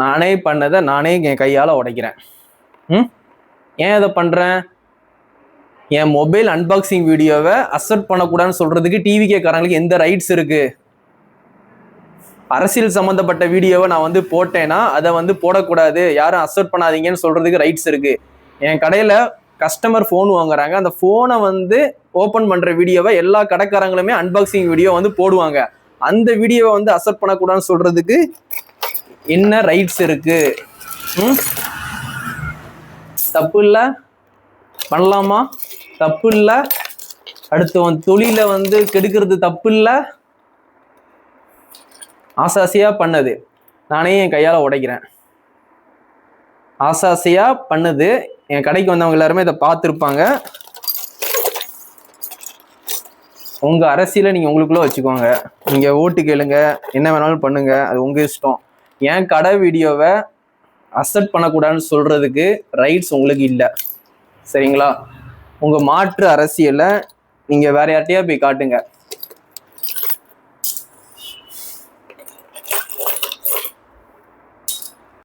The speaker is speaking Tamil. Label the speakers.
Speaker 1: நானே பண்ணதை நானே என் கையால் உடைக்கிறேன். ஏன் இதை பண்ணுறேன்? என் மொபைல் அன்பாக்சிங் வீடியோவை அக்செப்ட் பண்ணக்கூடாதுன்னு சொல்கிறதுக்கு டிவிகேக்காரங்களுக்கு எந்த ரைட்ஸ் இருக்குது? அரசியல் சம்மந்தப்பட்ட வீடியோவை நான் வந்து போட்டேன்னா அதை வந்து போடக்கூடாது, யாரும் அக்செப்ட் பண்ணாதீங்கன்னு சொல்கிறதுக்கு ரைட்ஸ் இருக்குது. என் கடையில் கஸ்டமர் ஃபோன் வாங்குறாங்க, அந்த ஃபோனை வந்து ஓப்பன் பண்ணுற வீடியோவை எல்லா கடைக்காரங்களுமே அன்பாக்சிங் வீடியோ வந்து போடுவாங்க. அந்த வீடியோவை வந்து அக்செப்ட் பண்ணக்கூடாதுன்னு சொல்கிறதுக்கு என்ன ரைட்ஸ் இருக்கு? தப்பு இல்லை? பண்ணலாமா? தப்பு இல்லை? அடுத்தவன் தொழிலை வந்து கெடுக்கிறது தப்பு இல்லை? ஆசாசியா பண்ணது நானே என் கையால் உடைக்கிறேன். ஆசாசியா பண்ணுது. என் கடைக்கு வந்தவங்க எல்லாருமே இதை பார்த்துருப்பாங்க. உங்க அரசியலை நீங்க உங்களுக்குள்ள வச்சுக்கோங்க. நீங்க ஓட்டு கேளுங்க, என்ன வேணாலும் பண்ணுங்க, அது உங்க இஷ்டம். என் கடை வீடியோவை அக்செப்ட் பண்ணக்கூடாதுன்னு சொல்றதுக்கு ரைட்ஸ் உங்களுக்கு இல்லை. சரிங்களா? உங்க மாற்று அரசியலை நீங்க வேற யார்ட்டையா போய் காட்டுங்க.